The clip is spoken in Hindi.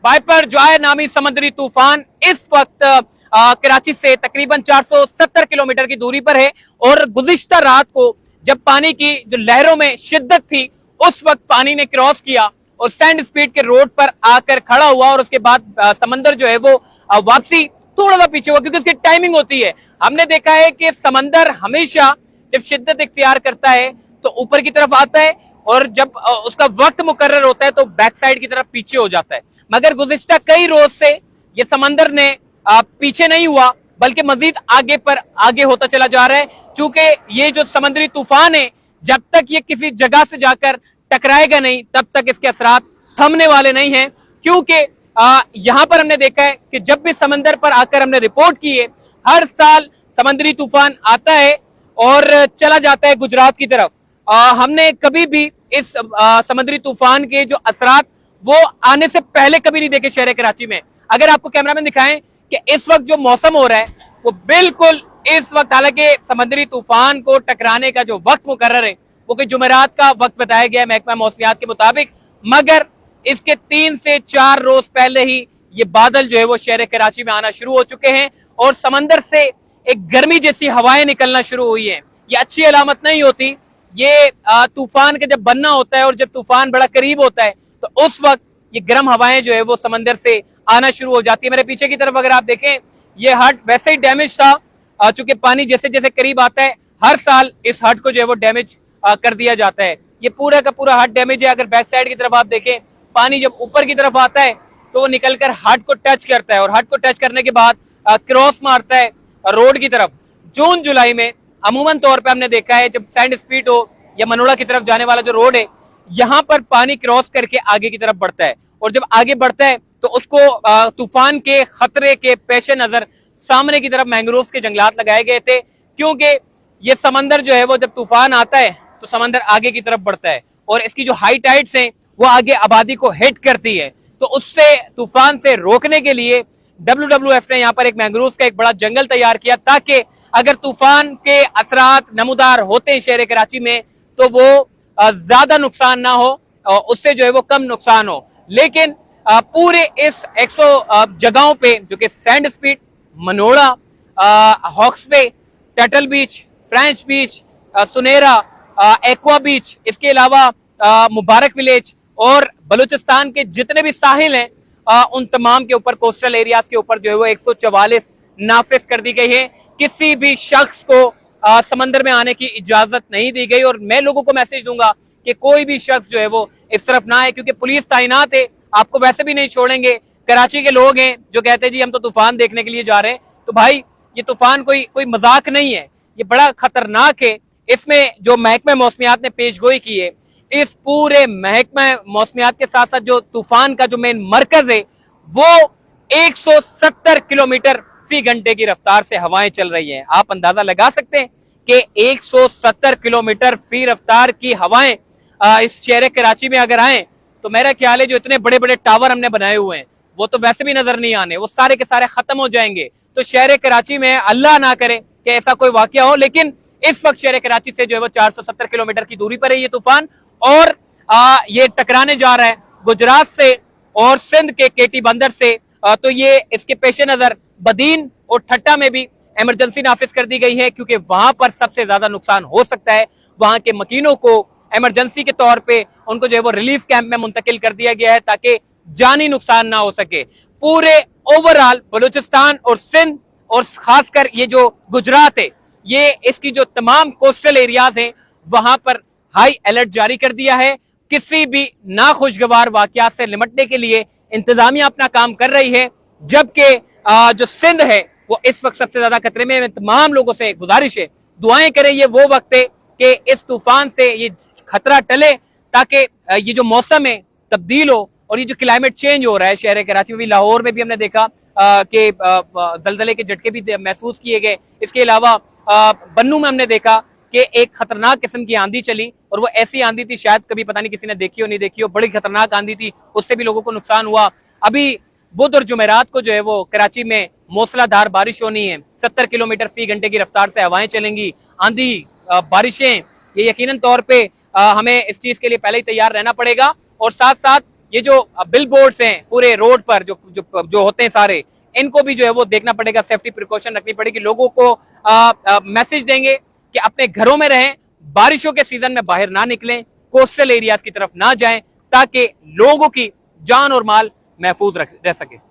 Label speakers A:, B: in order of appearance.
A: वाइपर जो है नामी समुद्री तूफान इस वक्त कराची से तकरीबन 470 किलोमीटर की दूरी पर है और गुज़िश्ता रात को जब पानी की जो लहरों में शिद्दत थी उस वक्त पानी ने क्रॉस किया और सैंड स्पीड के रोड पर आकर खड़ा हुआ और उसके बाद समंदर जो है वो वापसी थोड़ा सा पीछे हुआ क्योंकि उसकी टाइमिंग होती है। हमने देखा है कि समंदर हमेशा जब शिद्दत इख्तियार करता है तो ऊपर की तरफ आता है और जब उसका वक्त मुकर्रर होता है तो बैक साइड की तरफ पीछे हो जाता है। मगर गुज़िश्ता कई रोज से ये समंदर ने पीछे नहीं हुआ बल्कि मजीद आगे पर आगे होता चला जा रहा है। चूंकि ये जो समुद्री तूफान है जब तक ये किसी जगह से जाकर टकराएगा नहीं तब तक इसके असरात थमने वाले नहीं हैं। क्योंकि यहां पर हमने देखा है कि जब भी समंदर पर आकर हमने रिपोर्ट की है हर साल समुद्री तूफान आता है और चला जाता है गुजरात की तरफ। हमने कभी भी इस समुद्री तूफान के जो असरात वो आने से पहले कभी नहीं देखे शहर कराची में। अगर आपको कैमरा में दिखाएं कि इस वक्त जो मौसम हो रहा है वो बिल्कुल इस वक्त, हालांकि समुद्री तूफान को टकराने का जो वक्त मुकर्रर है वो कोई जुमेरात का वक्त बताया गया है महकमा मौसमियात के मुताबिक, मगर इसके 3 से 4 रोज पहले ही ये बादल जो है वो शहर कराची में आना शुरू हो चुके हैं और समंदर से एक गर्मी जैसी हवाएं निकलना शुरू हुई हैं। ये अच्छी अलामत नहीं होती। ये तूफान का जब बनना होता है और जब तूफान बड़ा करीब होता है तो उस वक्त ये गर्म हवाएं जो है वो समंदर से आना शुरू हो जाती है। मेरे पीछे की तरफ अगर आप देखें ये हट वैसे ही डैमेज था, चूंकि पानी जैसे जैसे करीब आता है हर साल इस हट को जो है वो डैमेज कर दिया जाता है। ये पूरा का पूरा हट डैमेज है। अगर बैक साइड की तरफ आप देखें पानी जब ऊपर की तरफ आता है तो वो निकलकर हट को टच करता है और हट को टच करने के बाद क्रॉस मारता है रोड की तरफ। जून जुलाई में अमूमन तौर पे हमने देखा है जब सैंड स्पीड हो या मनोड़ा की तरफ जाने वाला जो रोड है यहाँ पर पानी क्रॉस करके आगे की तरफ बढ़ता है और जब आगे बढ़ता है तो उसको तूफान के खतरे के पेश नजर सामने की तरफ मैंग्रोव के जंगलात लगाए गए थे। क्योंकि ये समंदर जो है वो जब तूफान आता है तो समंदर आगे की तरफ बढ़ता है और इसकी जो हाई टाइड्स हैं वो आगे आबादी को हिट करती है। तो उससे तूफान से रोकने के लिए WWF ने यहाँ पर एक मैंग्रोव का एक बड़ा जंगल तैयार किया ताकि अगर तूफान के असरात नमूदार होते हैं शहर कराची में तो वो ज्यादा नुकसान ना हो, उससे जो है वो कम नुकसान हो। लेकिन पूरे इस 100 जगहों पे जो कि सैंड स्पीड, मनोड़ा, हॉक्स बे, टर्टल बीच, फ्रेंच बीच, सुनेरा, एक्वा बीच, इसके अलावा मुबारक विलेज और बलूचिस्तान के जितने भी साहिल हैं उन तमाम के ऊपर कोस्टल एरियाज के ऊपर जो है वो 144 नाफिज कर दी गई है। किसी भी शख्स को समंदर में आने की इजाजत नहीं दी गई और मैं लोगों को मैसेज दूंगा कि कोई भी शख्स जो है वो इस तरफ ना आए क्योंकि पुलिस तैनात है, आपको वैसे भी नहीं छोड़ेंगे। कराची के लोग हैं जो कहते हैं जी हम तो तूफान देखने के लिए जा रहे हैं, तो भाई ये तूफान कोई मजाक नहीं है, ये बड़ा खतरनाक है। इसमें जो महकमा मौसमियात ने पेशगोई की है इस पूरे महकमा मौसमियात के साथ साथ जो तूफान का जो मेन मरकज है वो 170 किलोमीटर फी घंटे की रफ्तार से हवाएं चल रही हैं। आप अंदाजा लगा सकते हैं कि 170 किलोमीटर फी रफ्तार की हवाएं इस शहर कराची में अगर आए तो मेरा ख्याल है जो इतने बड़े बड़े टावर हमने बनाए हुए हैं वो तो वैसे भी नजर नहीं आने, वो सारे के सारे खत्म हो जाएंगे। तो शहर कराची में अल्लाह ना करे कि ऐसा कोई वाकया हो, लेकिन इस वक्त शहर कराची से जो है वो 470 किलोमीटर की दूरी पर है ये तूफान और ये टकराने जा रहा है गुजरात से और सिंध के केटी बंदर से। तो ये इसके पेश नजर बदीन और ठट्टा में भी इमरजेंसी नाफिज कर दी गई है क्योंकि वहां पर सबसे ज्यादा नुकसान हो सकता है। वहां के मकीनों को इमरजेंसी के तौर पे उनको जो है वो रिलीफ कैंप में मुंतकिल कर दिया गया है ताकि जानी नुकसान ना हो सके। पूरे ओवरऑल बलूचिस्तान और सिंध और खासकर ये जो गुजरात है ये इसकी जो तमाम कोस्टल एरियाज हैं वहां पर हाई अलर्ट जारी कर दिया है। किसी भी नाखुशगवार वाकयात से निपटने के लिए इंतजामिया अपना काम कर रही है, जबकि जो सिंध है वो इस वक्त सबसे ज्यादा खतरे में। तमाम लोगों से गुजारिश है दुआएं करें, ये वो वक्त है कि इस तूफान से ये खतरा टले ताकि ये जो मौसम है तब्दील हो और ये जो क्लाइमेट चेंज हो रहा है शहर कराची में भी, लाहौर में भी हमने देखा कि जलजले के झटके भी महसूस किए गए। इसके अलावा बन्नू में हमने देखा कि एक खतरनाक किस्म की आंधी चली और वो ऐसी आंधी थी शायद कभी पता नहीं किसी ने देखी हो नहीं देखी हो, बड़ी खतरनाक आंधी थी, उससे भी लोगों को नुकसान हुआ। अभी बुध और जुमेरात को जो है वो कराची में मूसलाधार बारिश होनी है, 70 किलोमीटर फी घंटे की रफ्तार से हवाएं चलेंगी, आंधी बारिशें, ये यकीनन तौर पे हमें इस चीज के लिए पहले ही तैयार रहना पड़ेगा। और साथ साथ ये जो बिल बोर्ड्स हैं पूरे रोड पर जो होते हैं सारे, इनको भी जो है वो देखना पड़ेगा, सेफ्टी प्रिकॉशन रखनी पड़ेगी, लोगों को मैसेज देंगे कि अपने घरों में रहें, बारिशों के सीजन में बाहर ना निकलें, कोस्टल एरियाज की तरफ ना जाएं, ताकि लोगों की जान और माल महफूज रह सके।